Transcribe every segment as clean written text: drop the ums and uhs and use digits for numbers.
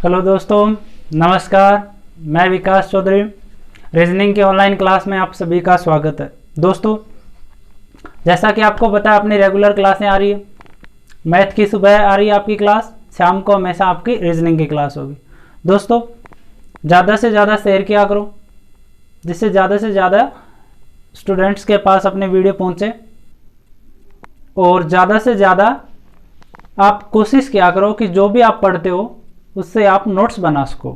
Hello दोस्तों, नमस्कार। मैं विकास चौधरी। रीजनिंग के ऑनलाइन क्लास में आप सभी का स्वागत है। दोस्तों, जैसा कि आपको पता है अपनी रेगुलर क्लासें आ रही है। मैथ की सुबह आ रही है आपकी क्लास, शाम को हमेशा आपकी रीजनिंग की क्लास होगी। दोस्तों, ज़्यादा से ज़्यादा शेयर किया करो, जिससे ज़्यादा से ज़्यादा स्टूडेंट्स के पास अपने वीडियो पहुँचे। और ज़्यादा से ज़्यादा आप कोशिश किया करो कि जो भी आप पढ़ते हो उससे आप नोट्स बना सको।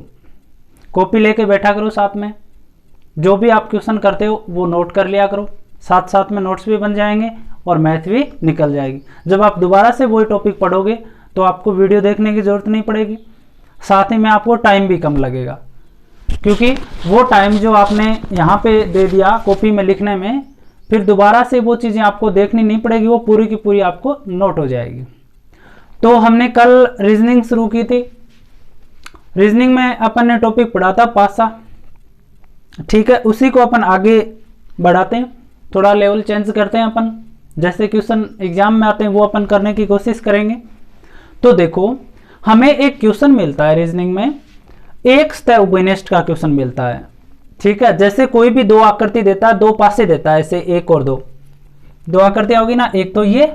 कॉपी लेके बैठा करो, साथ में जो भी आप क्वेश्चन करते हो वो नोट कर लिया करो। साथ साथ में नोट्स भी बन जाएंगे और मैथ भी निकल जाएगी। जब आप दोबारा से वही टॉपिक पढ़ोगे तो आपको वीडियो देखने की ज़रूरत नहीं पड़ेगी। साथ ही में आपको टाइम भी कम लगेगा, क्योंकि वो टाइम जो आपने यहाँ पे दे दिया कॉपी में लिखने में, फिर दोबारा से वो चीज़ें आपको देखनी नहीं पड़ेगी, वो पूरी की पूरी आपको नोट हो जाएगी। तो हमने कल रीजनिंग शुरू की थी। रीजनिंग में अपन ने टॉपिक पढ़ा था पासा, ठीक है। उसी को अपन आगे बढ़ाते हैं, थोड़ा लेवल चेंज करते हैं अपन। जैसे क्वेश्चन एग्जाम में आते हैं वो अपन करने की कोशिश करेंगे। तो देखो, हमें एक क्वेश्चन मिलता है रीजनिंग में, एक सतह उभयनिष्ठ का क्वेश्चन मिलता है, ठीक है। जैसे कोई भी दो आकृति देता है, दो पासे देता है, ऐसे एक और दो आकृतियां होगी ना, एक तो ये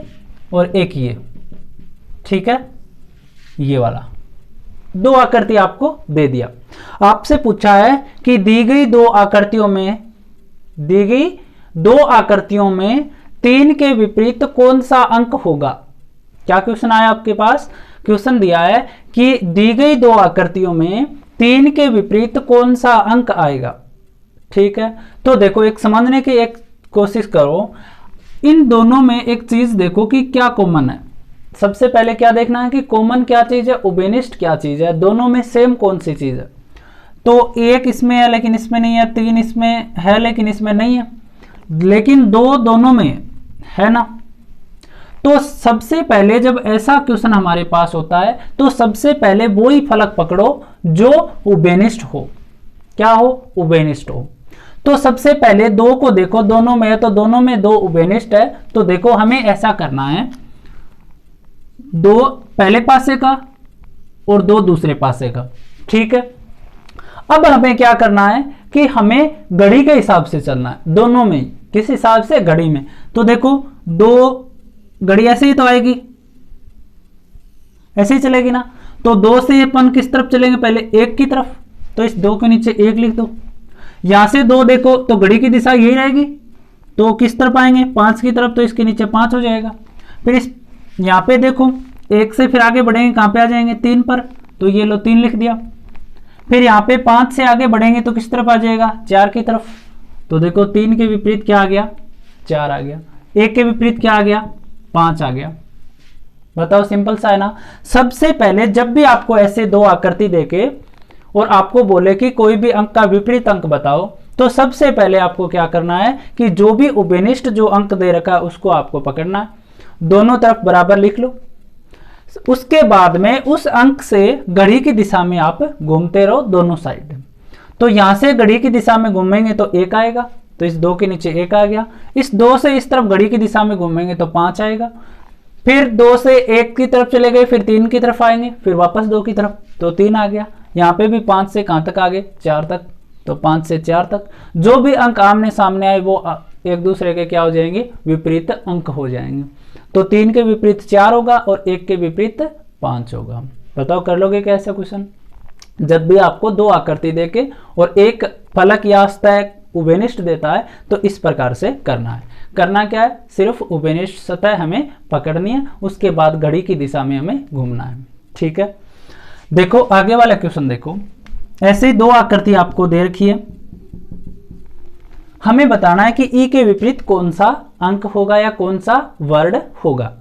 और एक ये, ठीक है। ये वाला दो आकृति आपको दे दिया। आपसे पूछा है कि दी गई दो आकृतियों में 3 के विपरीत कौन सा अंक होगा। क्या क्वेश्चन आया आपके पास? क्वेश्चन दिया है कि दी गई दो आकृतियों में 3 के विपरीत कौन सा अंक आएगा, ठीक है। तो देखो, एक समझने की एक कोशिश करो, इन दोनों में एक चीज देखो कि क्या कॉमन है। सबसे पहले क्या देखना है कि कॉमन क्या चीज है, उभयनिष्ठ क्या चीज है, दोनों में सेम कौन सी चीज है। तो एक इसमें है लेकिन इसमें नहीं है, 3 इसमें है लेकिन इसमें नहीं है, लेकिन दो दोनों में है ना। तो सबसे पहले जब ऐसा क्वेश्चन हमारे पास होता है तो सबसे पहले वो ही फलक पकड़ो जो उभयनिष्ठ हो। क्या हो? उभयनिष्ठ हो। तो सबसे पहले दो को देखो, दोनों में है तो दोनों में दो उभयनिष्ठ है। तो देखो, हमें ऐसा करना है, दो पहले पासे का और दो दूसरे पासे का, ठीक है। अब हमें क्या करना है कि हमें घड़ी के हिसाब से चलना है, दोनों में। किस हिसाब से? घड़ी में। तो देखो, दो घड़ी ऐसे ही तो आएगी, ऐसे ही चलेगी ना। तो दो से अपन किस तरफ चलेंगे? पहले एक की तरफ, तो इस दो के नीचे एक लिख दो। यहां से दो देखो तो घड़ी की दिशा यही रहेगी, तो किस तरफ आएंगे? 5 की तरफ, तो इसके नीचे 5 हो जाएगा। फिर इस यहाँ पे देखो, एक से फिर आगे बढ़ेंगे, कहाँ पे आ जाएंगे? 3 पर, तो ये लो 3 लिख दिया। फिर यहाँ पे 5 से आगे बढ़ेंगे तो किस तरफ आ जाएगा? 4 की तरफ। तो देखो, 3 के विपरीत क्या आ गया? 4 आ गया। 1 के विपरीत क्या आ गया? 5 आ गया। बताओ, सिंपल सा है ना। सबसे पहले जब भी आपको ऐसे दो आकृति देके और आपको बोले कि कोई भी अंक का विपरीत अंक बताओ, तो सबसे पहले आपको क्या करना है कि जो भी उभयनिष्ठ जो अंक दे रखा है उसको आपको पकड़ना है, दोनों तरफ बराबर लिख लो। उसके बाद में उस अंक से घड़ी की दिशा में आप घूमते रहो दोनों साइड। तो यहां से घड़ी की दिशा में घूमेंगे तो 1 आएगा, तो इस 2 के नीचे 1 आ गया। इस 2 से इस तरफ घड़ी की दिशा में घूमेंगे तो 5 आएगा। फिर 2 से 1 की तरफ चले गए, फिर 3 की तरफ आएंगे, फिर वापस 2 की तरफ, तो 3 आ गया। यहाँ पे भी 5 से कहां तक आ गए? 4 तक, तो 5 से 4 तक। जो भी अंक आमने सामने आए वो एक दूसरे के क्या हो जाएंगे? विपरीत अंक हो जाएंगे। तो 3 के विपरीत 4 होगा और 1 के विपरीत 5 होगा। बताओ, कर लोगे क्या ऐसा क्वेश्चन? जब भी आपको दो आकृति देके और एक फलक या सतह उभयनिष्ठ देता है तो इस प्रकार से करना है। करना क्या है? सिर्फ उभयनिष्ठ सतह हमें पकड़नी है, उसके बाद घड़ी की दिशा में हमें घूमना है, ठीक है। देखो, आगे वाला क्वेश्चन देखो, ऐसे दो आकृति आपको दे रखी है, हमें बताना है कि ई के विपरीत कौन सा अंक होगा या कौन सा वर्ड होगा।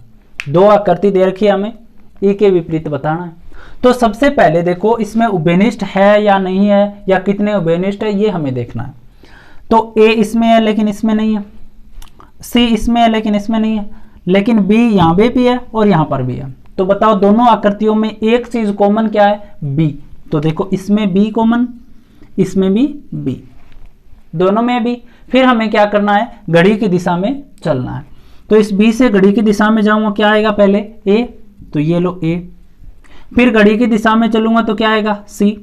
दो आकृति दे रखी है, हमें ई के विपरीत बताना है। तो सबसे पहले देखो, इसमें उभयनिष्ठ है या नहीं है, या कितने उभयनिष्ठ है, ये हमें देखना है। तो ए इसमें है लेकिन इसमें नहीं है, सी इसमें है लेकिन इसमें नहीं है, लेकिन बी यहाँ पे भी है और यहाँ पर भी है। तो बताओ, दोनों आकृतियों में एक चीज कॉमन क्या है? बी। तो देखो, इसमें बी कॉमन, इसमें भी बी, दोनों में भी। फिर हमें क्या करना है? घड़ी की दिशा में चलना है। तो इस बी से घड़ी की दिशा में जाऊंगा, क्या आएगा? पहले ए, तो ये लो ए। फिर घड़ी की दिशा में चलूंगा तो क्या आएगा सी।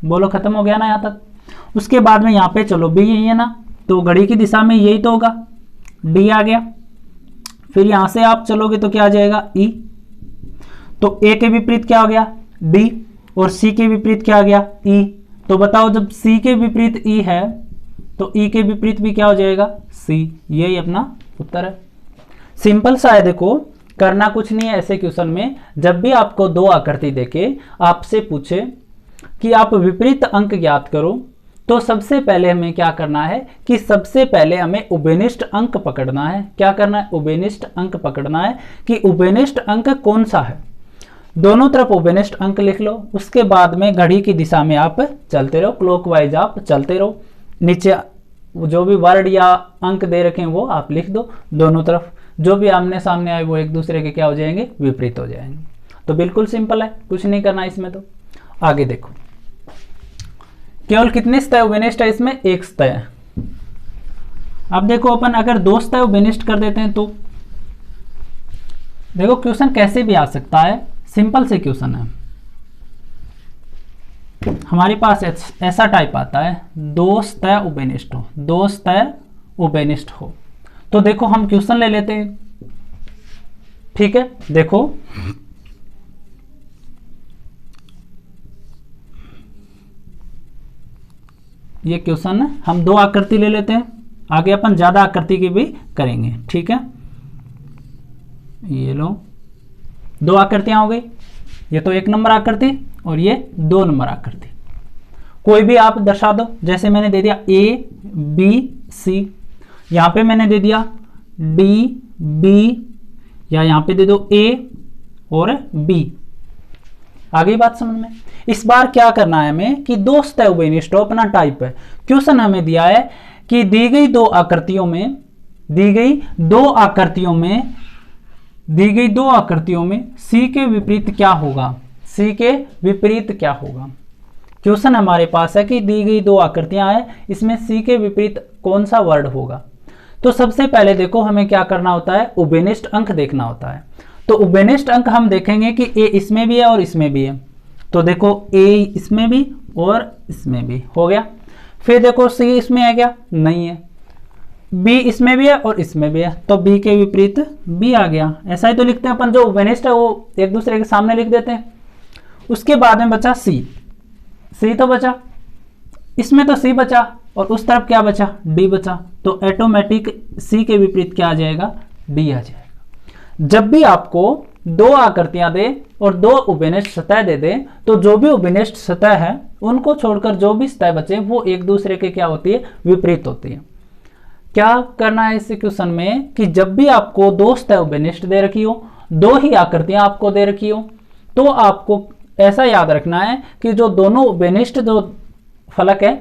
बोलो खत्म हो गया ना यहाँ तक। उसके बाद में यहाँ पे चलो बी यही है ना, तो घड़ी की दिशा में यही तो होगा, डी आ गया। फिर यहां से आप चलोगे तो क्या आ जाएगा ई। तो ए के विपरीत क्या हो गया डी, और सी के विपरीत क्या आ गया ई। तो बताओ जब सी के विपरीत ई है तो ई के विपरीत भी क्या हो जाएगा सी। यही अपना उत्तर है। सिंपल सा है, देखो करना कुछ नहीं है ऐसे क्वेश्चन में। जब भी आपको दो आकृति देके आपसे पूछे कि आप विपरीत अंक ज्ञात करो, तो सबसे पहले हमें क्या करना है कि सबसे पहले हमें उभयनिष्ठ अंक पकड़ना है। क्या करना है, उभयनिष्ठ अंक पकड़ना है कि उभयनिष्ठ अंक कौन सा है। दोनों तरफ उभयनिष्ठ अंक लिख लो। उसके बाद में घड़ी की दिशा में आप चलते रहो, क्लॉकवाइज आप चलते रहो। नीचे जो भी वर्ड या अंक दे रखे हैं वो आप लिख दो। दोनों तरफ जो भी आमने सामने आए वो एक दूसरे के क्या हो जाएंगे, विपरीत हो जाएंगे। तो बिल्कुल सिंपल है, कुछ नहीं करना इसमें। तो आगे देखो, केवल कितने सतह उभयनिष्ठ है इसमें, एक सतह है। अब देखो अपन अगर दो सतह उभयनिष्ठ कर देते हैं तो देखो क्वेश्चन कैसे भी आ सकता है। सिंपल से क्वेश्चन है, हमारे पास ऐसा टाइप आता है, दो सतह उभयनिष्ठ हो, दो सतह उभयनिष्ठ हो। तो देखो हम क्वेश्चन ले लेते हैं, ठीक है। देखो ये क्वेश्चन है, हम दो आकृति ले लेते हैं, आगे अपन ज्यादा आकृति की भी करेंगे, ठीक है। ये लो दो आकृतियां हो गई, ये तो एक नंबर आकृति और ये दो नंबर आकृति। कोई भी आप दर्शा दो, जैसे मैंने दे दिया ए बी सी, यहां पे मैंने दे दिया डी बी, या यहां पे दे दो ए और बी। आगे बात समझ में। इस बार क्या करना है हमें कि दो सतह उभयनिष्ठ अपना टाइप है। क्वेश्चन हमें दिया है कि दी गई दो आकृतियों में सी के विपरीत क्या होगा, सी के विपरीत क्या होगा। क्वेश्चन हमारे पास है कि दी गई दो आकृतियां हैं, इसमें सी के विपरीत कौन सा वर्ड होगा। तो सबसे पहले देखो हमें क्या करना होता है, उभयनिष्ठ अंक देखना होता है। तो उभयनिष्ठ अंक हम देखेंगे कि ए इसमें भी है और इसमें भी है। तो देखो ए इसमें भी और इसमें भी हो गया। फिर देखो सी इसमें है क्या, नहीं है। बी इसमें भी है और इसमें भी है, तो बी के विपरीत बी आ गया। ऐसा ही तो लिखते हैं अपन, जो उभयनिष्ठ है वो एक दूसरे के सामने लिख देते हैं। उसके बाद में बचा सी, सी तो बचा, इसमें तो सी बचा और उस तरफ क्या बचा, डी बचा। तो ऑटोमेटिक सी के विपरीत क्या आ जाएगा, डी आ जाएगा। जब भी आपको दो आकृतियां दे और दो उभयनिष्ठ सतह दे दे, तो जो भी उभयनिष्ठ सतह है उनको छोड़कर जो भी सतह बचे वो एक दूसरे के क्या होती है, विपरीत होती है। क्या करना है इस क्वेश्चन में कि जब भी आपको दो सतह उभयनिष्ठ दे रखी हो, दो ही आकृतियां आपको दे रखी हो, तो आपको ऐसा याद रखना है कि जो दोनों उभयनिष्ठ जो फलक है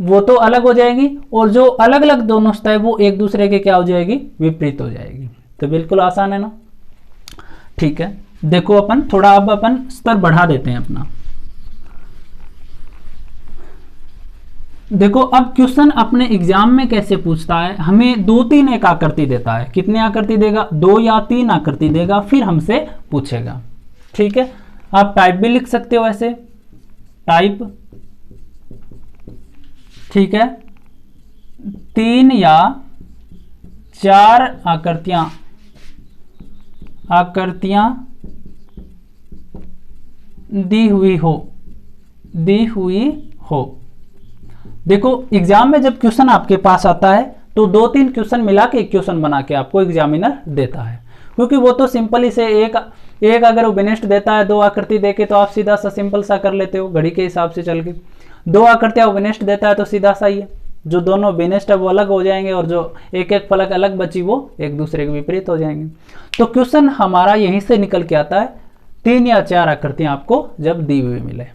वो तो अलग हो जाएगी, और जो अलग अलग दोनों सतह वो एक दूसरे के क्या हो जाएगी, विपरीत हो जाएगी। तो बिल्कुल आसान है ना, ठीक है। देखो अपन थोड़ा अब अपन स्तर बढ़ा देते हैं अपना। देखो अब क्वेश्चन अपने एग्जाम में कैसे पूछता है, हमें दो तीन एक आकृति देता है। कितने आकृति देगा, दो या तीन आकृति देगा, फिर हमसे पूछेगा, ठीक है। आप टाइप भी लिख सकते हो ऐसे, टाइप, ठीक है। तीन या चार आकृतियां दी हुई हो। देखो एग्जाम में जब क्वेश्चन आपके पास आता है तो दो तीन क्वेश्चन मिला के एक क्वेश्चन बना के आपको एग्जामिनर देता है, क्योंकि वो तो सिंपल ही से एक अगर उभयनिष्ठ देता है दो आकृति देके तो आप सीधा सा सिंपल सा कर लेते हो घड़ी के हिसाब से चल के। दो आकृतियां उभयनिष्ठ देता है तो सीधा सा ही है, जो दोनों उभयनिष्ठ है वो अलग हो जाएंगे और जो एक एक फलक अलग बची वो एक दूसरे के विपरीत हो जाएंगे। तो क्वेश्चन हमारा यहीं से निकल के आता है, तीन या चार आकृतियां आपको जब दी हुई मिले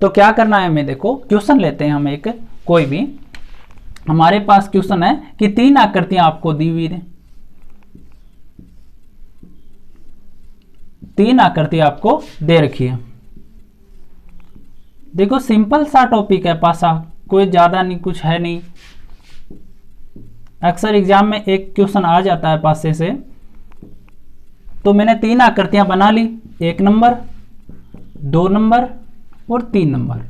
तो क्या करना है हमें। देखो क्वेश्चन लेते हैं हम एक कोई भी, हमारे पास क्वेश्चन है कि तीन आकृतियां आपको दी हुई है, तीन आकृति आपको दे रखी है। देखो सिंपल सा टॉपिक है, पासा कोई ज्यादा नहीं, कुछ है नहीं। अक्सर एग्जाम में एक क्वेश्चन आ जाता है पासे से। तो मैंने तीन आकृतियां बना ली, एक नंबर, 2 नंबर और 3 नंबर।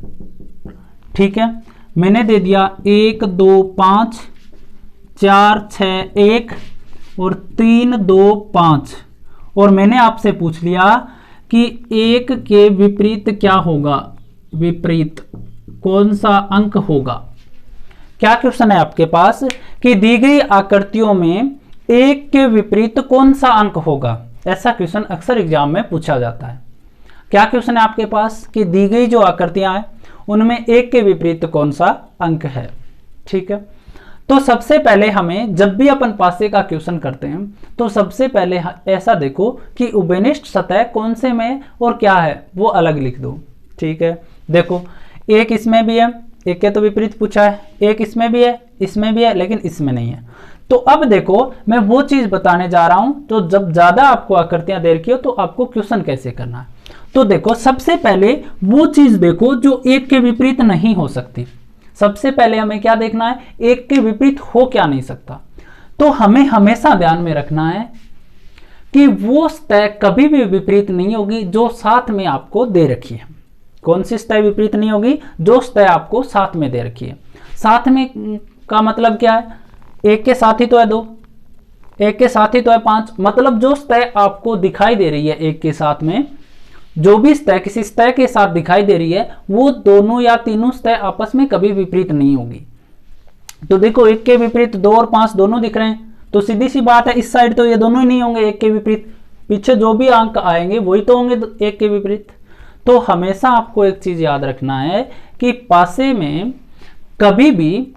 ठीक है, मैंने दे दिया 1 2 5 4 6 1 और 3 2 5, और मैंने आपसे पूछ लिया कि 1 के विपरीत क्या होगा, विपरीत कौन सा अंक होगा। क्या क्वेश्चन है आपके पास कि दी गई आकृतियों में 1 के विपरीत कौन सा अंक होगा, ऐसा क्वेश्चन अक्सर एग्जाम में पूछा जाता है। क्या क्वेश्चन है आपके पास कि दी गई जो आकृतियां हैं उनमें 1 के विपरीत कौन सा अंक है। ठीक है, तो सबसे पहले हमें जब भी अपन पासे का क्वेश्चन करते हैं तो सबसे पहले ऐसा देखो कि उभयनिष्ठ सतह कौन से में और क्या है वो अलग लिख दो। ठीक है, देखो एक इसमें भी है, एक के तो विपरीत पूछा है, एक इसमें भी है, इसमें भी है, लेकिन इसमें नहीं है। तो अब देखो मैं वो चीज बताने जा रहा हूं, तो जब ज्यादा आपको आकृतियां दे रखी हो तो आपको क्वेश्चन कैसे करना है। तो देखो सबसे पहले वो चीज देखो जो 1 के विपरीत नहीं हो सकती। सबसे पहले हमें क्या देखना है, 1 के विपरीत हो क्या नहीं सकता। तो हमें हमेशा ध्यान में रखना है कि वो सतह कभी भी विपरीत नहीं होगी जो साथ में आपको दे रखी है। कौन सी सतह विपरीत नहीं होगी, जो सतह आपको साथ में दे रखी है। साथ में का मतलब क्या है, 1 के साथ ही तो है 2, 1 के साथ ही तो है 5, मतलब जो सतह आपको दिखाई दे रही है 1 के साथ में, जो भी सतह किसी सतह के साथ दिखाई दे रही है वो दोनों या तीनों सतह आपस में कभी विपरीत नहीं होगी। तो देखो 1 के विपरीत 2 और 5 दोनों दिख रहे हैं, तो सीधी सी बात है इस साइड तो ये दोनों ही नहीं होंगे 1 के विपरीत, पीछे जो भी अंक आएंगे वही तो होंगे 1 के विपरीत। तो हमेशा आपको एक चीज याद रखना है कि पासे में कभी भी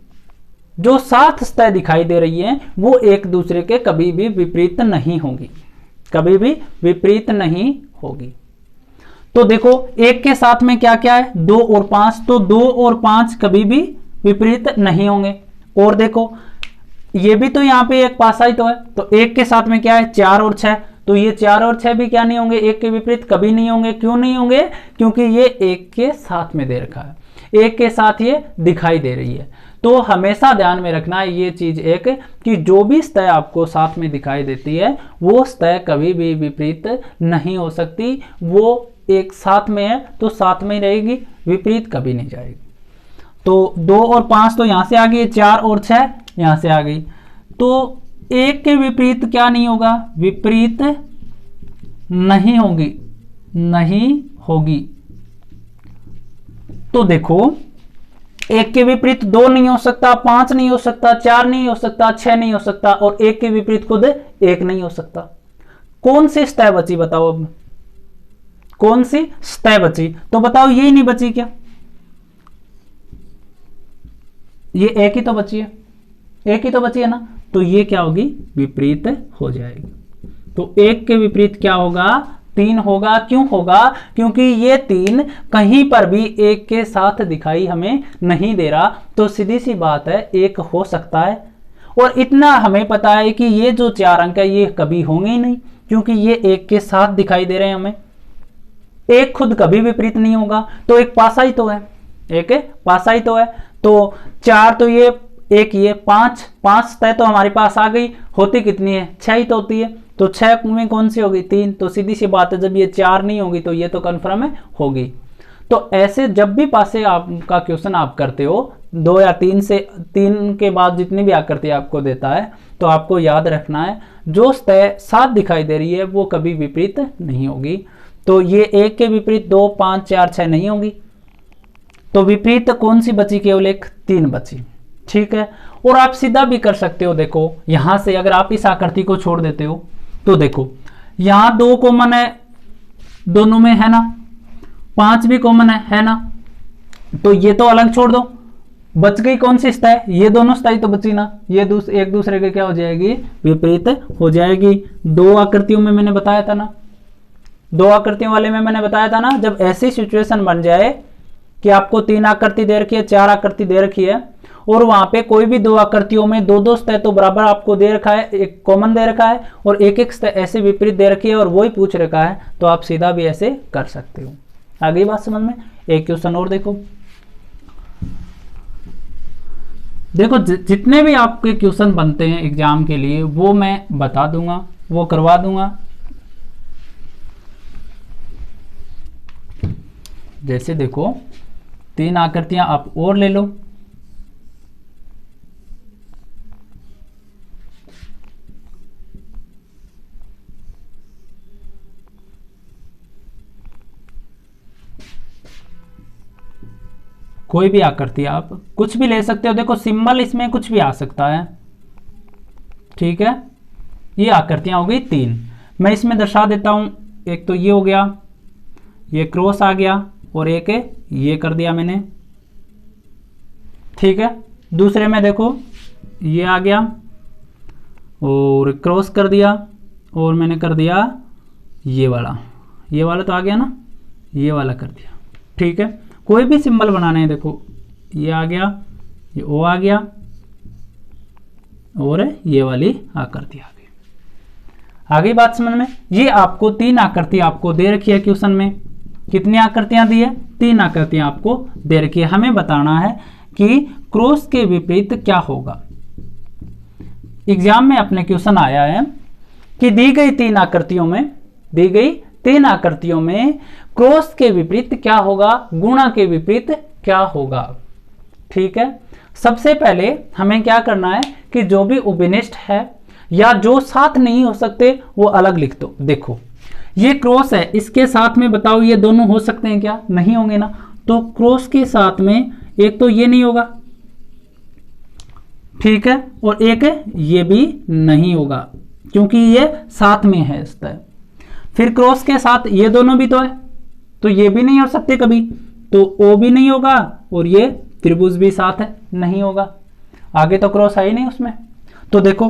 जो सात सतह दिखाई दे रही है वो एक दूसरे के कभी भी विपरीत नहीं होगी, कभी भी विपरीत नहीं होगी। तो देखो 1 के साथ में क्या क्या है, 2 और 5, तो 2 और 5 कभी भी विपरीत नहीं होंगे। और देखो ये भी तो यहाँ पे एक पासा ही तो है, तो 1 के साथ में क्या है 4 और 6, तो ये 4 और 6 भी क्या नहीं होंगे, 1 के विपरीत कभी नहीं होंगे। क्यों नहीं होंगे, क्योंकि ये 1 के साथ में दे रखा है, 1 के साथ ये दिखाई दे रही है। तो हमेशा ध्यान में रखना है ये चीज एक कि जो भी सतह आपको साथ में दिखाई देती है वो सतह कभी भी विपरीत नहीं हो सकती। वो एक साथ में है तो साथ में ही रहेगी, विपरीत कभी नहीं जाएगी। तो 2 और 5 तो यहां से आ गई, 4 और 6 यहां से आ गई, तो 1 के विपरीत क्या नहीं होगा, विपरीत नहीं होगी, नहीं होगी। तो देखो 1 के विपरीत 2 नहीं हो सकता, 5 नहीं हो सकता, 4 नहीं हो सकता, 6 नहीं हो सकता, और 1 के विपरीत खुद 1 नहीं हो सकता। कौन सी सतह बची बताओ, अब कौन सी सतह बची, तो बताओ यही नहीं बची क्या, ये 1 ही तो बची है, 1 ही तो बची है ना, तो ये क्या होगी, विपरीत हो जाएगी। तो 1 के विपरीत क्या होगा, 3 होगा। क्यों होगा, क्योंकि ये 3 कहीं पर भी 1 के साथ दिखाई हमें नहीं दे रहा, तो सीधी सी बात है 1 हो सकता है। और इतना हमें पता है कि ये जो 4 अंक है ये कभी होंगे ही नहीं, क्योंकि ये 1 के साथ दिखाई दे रहे हैं हमें, 1 खुद कभी विपरीत नहीं होगा। तो एक पासा ही तो है, एक पासा ही तो है, तो 4 तो ये 1 ये 5 सतह तो हमारे पास आ गई, होती कितनी है 6 ही तो होती है, तो 6 में कौन सी होगी 3, तो सीधी सी बात है जब ये 4 नहीं होगी तो ये तो कन्फर्म है होगी। तो ऐसे जब भी पासे आपका क्वेश्चन आप करते हो 2 या 3 से 3 के बाद जितनी भी आकृति आपको देता है, तो आपको याद रखना है जो सतह 7 दिखाई दे रही है वो कभी विपरीत नहीं होगी। तो ये 1 के विपरीत 2 5 4 6 नहीं होगी, तो विपरीत कौन सी बची, केवल एक 3 बची। ठीक है, और आप सीधा भी कर सकते हो। देखो यहां से अगर आप इस आकृति को छोड़ देते हो तो देखो यहां 2 कॉमन है दोनों में, है ना, 5 भी कॉमन है ना, तो ये तो अलग छोड़ दो, बच गई कौन सी सतह, ये दोनों सतह तो बची ना, ये एक दूसरे के क्या हो जाएगी, विपरीत हो जाएगी। 2 आकृतियों में मैंने बताया था ना, 2 आकृतियों वाले में मैंने बताया था ना, जब ऐसी सिचुएशन बन जाए कि आपको 3 आकृति दे रखी है, 4 आकृति दे रखी है, और वहां पे कोई भी 2 आकृतियों में 2 सतह तो बराबर आपको दे रखा है, एक कॉमन दे रखा है, और एक सतह ऐसे विपरीत दे रखी है और वही पूछ रखा है, तो आप सीधा भी ऐसे कर सकते हो। आ गई बात समझ में। एक क्वेश्चन और देखो, देखो जितने भी आपके क्वेश्चन बनते हैं एग्जाम के लिए वो मैं बता दूंगा, वो करवा दूंगा। जैसे देखो 3 आकृतियां आप और ले लो, कोई भी आकृति आप कुछ भी ले सकते हो। देखो सिंबल इसमें कुछ भी आ सकता है, ठीक है। ये आकृतियां हो गई 3, मैं इसमें दर्शा देता हूं। एक तो ये हो गया, ये क्रॉस आ गया, और एक ये कर दिया मैंने, ठीक है। दूसरे में देखो ये आ गया और क्रॉस कर दिया, और मैंने कर दिया ये वाला तो आ गया ना, ये वाला कर दिया, ठीक है। कोई भी सिंबल बनाने हैं, देखो ये आ गया, ये ओ आ गया, और ये वाली आकृति आ गई। आगे बात समझ में। ये आपको 3 आकृति आपको दे रखी है क्वेश्चन में। कितनी आकृतियां दी है? 3 आकृतियां आपको दे रखी है। हमें बताना है कि क्रॉस के विपरीत क्या होगा। एग्जाम में अपने क्वेश्चन आया है कि दी गई 3 आकृतियों में क्रॉस के विपरीत क्या होगा, गुणा के विपरीत क्या होगा, ठीक है। सबसे पहले हमें क्या करना है कि जो भी उपनिष्ठ है या जो साथ नहीं हो सकते वो अलग लिख दो। देखो ये क्रॉस है, इसके साथ में बताओ ये दोनों हो सकते हैं क्या? नहीं होंगे ना। तो क्रॉस के साथ में एक तो ये नहीं होगा, ठीक है, और एक ये भी नहीं होगा क्योंकि ये साथ में है इस तरह। फिर क्रॉस के साथ ये दोनों भी तो है, तो ये भी नहीं हो सकते कभी, तो ओ भी नहीं होगा, और ये त्रिभुज भी साथ है, नहीं होगा। आगे तो क्रॉस है ही नहीं उसमें। तो देखो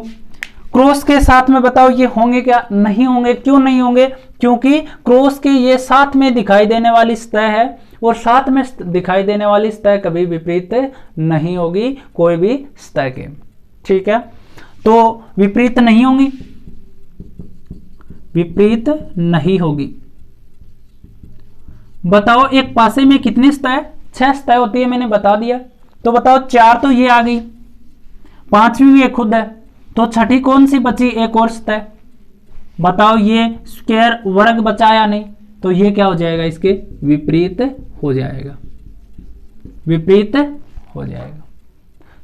क्रॉस के साथ में बताओ ये होंगे क्या? नहीं होंगे। क्यों नहीं होंगे? क्योंकि क्रॉस के ये साथ में दिखाई देने वाली सतह है, और साथ में दिखाई देने वाली सतह कभी विपरीत नहीं होगी कोई भी सतह के, ठीक है। तो विपरीत नहीं होंगी, विपरीत नहीं होगी। बताओ एक पासे में कितनी सतह? 6 सतह होती है, मैंने बता दिया। तो बताओ 4 तो ये आ गई, 5वीं भी एक खुद है, तो छठी कौन सी बची? एक और सतह। बताओ ये स्क्वायर वर्ग बचा या नहीं? तो ये क्या हो जाएगा? इसके विपरीत हो जाएगा, विपरीत हो जाएगा।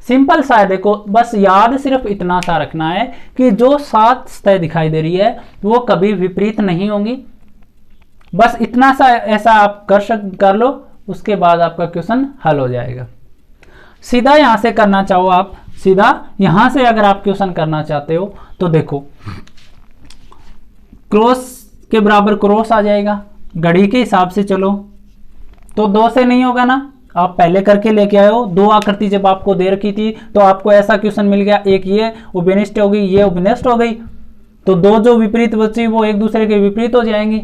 सिंपल सा है। देखो बस याद सिर्फ इतना सा रखना है कि जो 7 सतह दिखाई दे रही है वो कभी विपरीत नहीं होंगी। बस इतना सा ऐसा आप कर लो, उसके बाद आपका क्वेश्चन हल हो जाएगा। सीधा यहां से करना चाहो आप, सीधा यहां से अगर आप क्वेश्चन करना चाहते हो तो देखो क्रॉस के बराबर क्रॉस आ जाएगा। घड़ी के हिसाब से चलो तो 2 से नहीं होगा ना, आप पहले करके लेके आए हो। 2 आकृति जब आपको दे रखी थी तो आपको ऐसा क्वेश्चन मिल गया, एक ये उपनिष्ठ हो गई, ये उपनिष्ठ हो गई, तो 2 जो विपरीत बची वो एक दूसरे के विपरीत हो जाएंगी,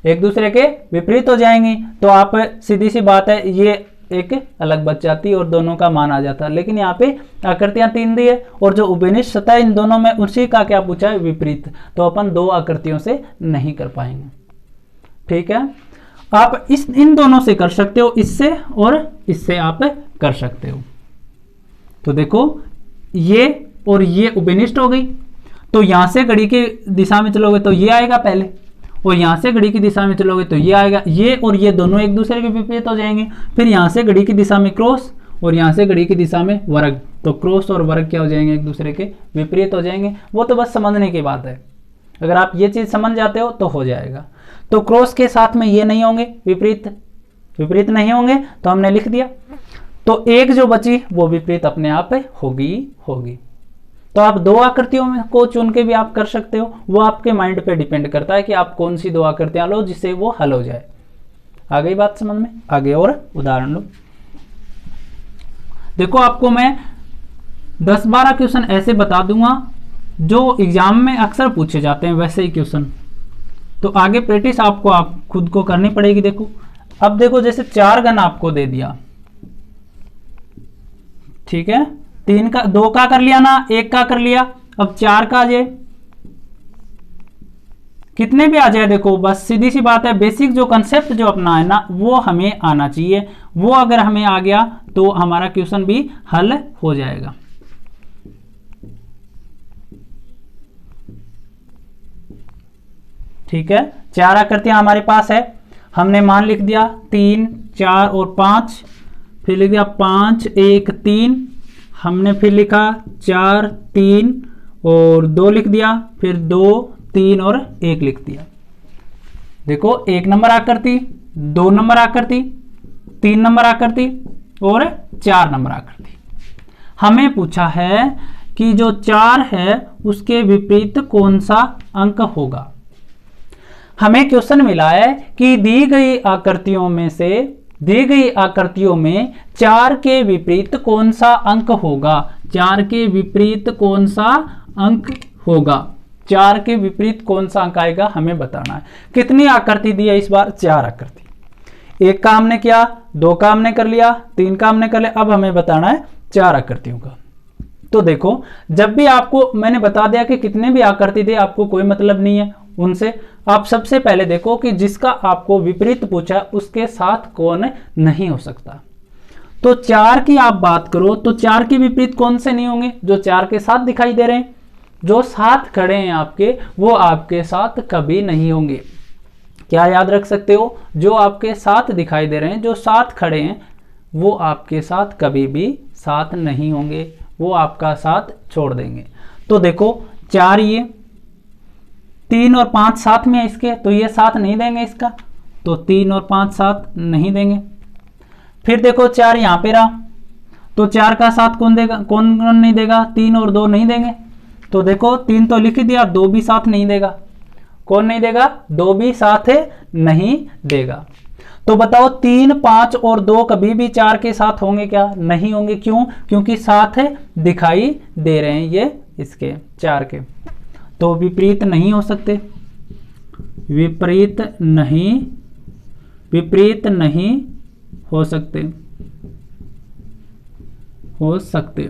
एक दूसरे के विपरीत हो जाएंगी। तो आप सीधी सी बात है ये एक अलग बच जाती और दोनों का मान आ जाता। लेकिन यहाँ पे आकृतियां 3 दी है और जो उपनिष्ठ सतह इन दोनों में उसी का क्या पूछा है? विपरीत। तो अपन 2 आकृतियों से नहीं कर पाएंगे, ठीक है। आप इन दोनों से कर सकते हो, इससे और इससे आप कर सकते हो। तो देखो ये और ये उपनिष्ठ हो गई, तो यहां से घड़ी की दिशा में चलोगे तो ये आएगा पहले, और यहां से घड़ी की दिशा में चलोगे तो ये आएगा। ये और ये दोनों एक दूसरे के विपरीत हो जाएंगे। फिर यहां से घड़ी की दिशा में क्रॉस और यहां से घड़ी की दिशा में वर्ग, तो क्रॉस और वर्ग क्या हो जाएंगे? एक दूसरे के विपरीत हो जाएंगे। वो तो बस समझने की बात है, अगर आप ये चीज समझ जाते हो तो हो जाएगा। तो क्रॉस के साथ में ये नहीं होंगे, विपरीत नहीं होंगे, तो हमने लिख दिया। तो एक जो बची वो विपरीत अपने आप होगी। तो आप 2 आकृतियों में को चुन के भी आप कर सकते हो, वो आपके माइंड पे डिपेंड करता है कि आप कौन सी 2 आकृतियां लो जिससे वो हल हो जाए। आ गई बात समझ में? आगे और उदाहरण लो। देखो आपको मैं 10-12 क्वेश्चन ऐसे बता दूंगा जो एग्जाम में अक्सर पूछे जाते हैं, वैसे ही क्वेश्चन। तो आगे प्रैक्टिस आपको आप खुद को करनी पड़ेगी। देखो अब देखो जैसे 4 घन आपको दे दिया, ठीक है, 3 का 2 का कर लिया ना, 1 का कर लिया, अब 4 का आ जाए, कितने भी आ जाए। देखो बस सीधी सी बात है, बेसिक जो कंसेप्ट जो अपना है ना वो हमें आना चाहिए। वो अगर हमें आ गया तो हमारा क्वेश्चन भी हल हो जाएगा। ठीक है, 4 आकृतियां हमारे पास है। हमने मान लिख दिया 3, 4 और 5, फिर लिख दिया 5, 1, 3, हमने फिर लिखा 4, 3 और 2 लिख दिया, फिर 2, 3 और 1 लिख दिया। देखो 1 नंबर आकृति, 2 नंबर आकृति, 3 नंबर आकृति और 4 नंबर आकृति। हमें पूछा है कि जो 4 है उसके विपरीत कौन सा अंक होगा। हमें क्वेश्चन मिला है कि दी गई आकृतियों में 4 के विपरीत कौन सा अंक होगा। 4 के विपरीत कौन सा अंक होगा, 4 के विपरीत कौन सा अंक आएगा हमें बताना है। कितनी आकृति दी है इस बार? 4 आकृति। 1 का हमने किया, 2 का हमने कर लिया, 3 का हमने कर लिया, अब हमें बताना है 4 आकृतियों का। तो देखो जब भी आपको मैंने बता दिया कि कितने भी आकृति दे आपको कोई मतलब नहीं है उनसे, आप सबसे पहले देखो कि जिसका आपको विपरीत पूछा उसके साथ कौन नहीं हो सकता। तो 4 की आप बात करो तो 4 के विपरीत कौन से नहीं होंगे? जो 4 के साथ दिखाई दे रहे हैं, जो साथ खड़े हैं आपके, वो आपके साथ कभी नहीं होंगे। क्या याद रख सकते हो? जो आपके साथ दिखाई दे रहे हैं, जो साथ खड़े हैं, वो आपके साथ कभी भी साथ नहीं होंगे, वो आपका साथ छोड़ देंगे। तो देखो 4 ये 3 और 5 साथ में है इसके, तो ये साथ नहीं देंगे इसका, तो 3 और 5 साथ नहीं देंगे। फिर देखो 4 यहाँ पे रहा, तो 4 का साथ कौन देगा? कौन नहीं देगा? 3 और 2 नहीं देंगे। तो देखो 3 तो लिख दिया, 2 भी साथ नहीं देगा। कौन नहीं देगा? 2 भी साथ नहीं देगा। तो बताओ 3, 5 और 2 कभी भी 4 के साथ होंगे क्या? नहीं होंगे। क्यों? क्योंकि साथ दिखाई दे रहे हैं ये इसके 4 के, तो विपरीत नहीं हो सकते, विपरीत नहीं हो सकते।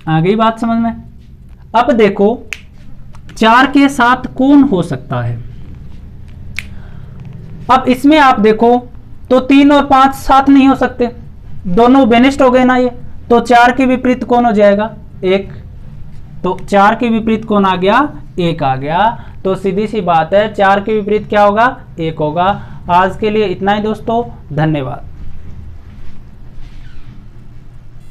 आ गई बात समझ में? अब देखो 4 के साथ कौन हो सकता है। अब इसमें आप देखो तो 3 और 5 साथ नहीं हो सकते, दोनों बेनिस्ट हो गए ना ये, तो 4 के विपरीत कौन हो जाएगा? 1। तो 4 के विपरीत कौन आ गया? 1 आ गया। तो सीधी सी बात है 4 के विपरीत क्या होगा? 1 होगा। आज के लिए इतना ही दोस्तों, धन्यवाद।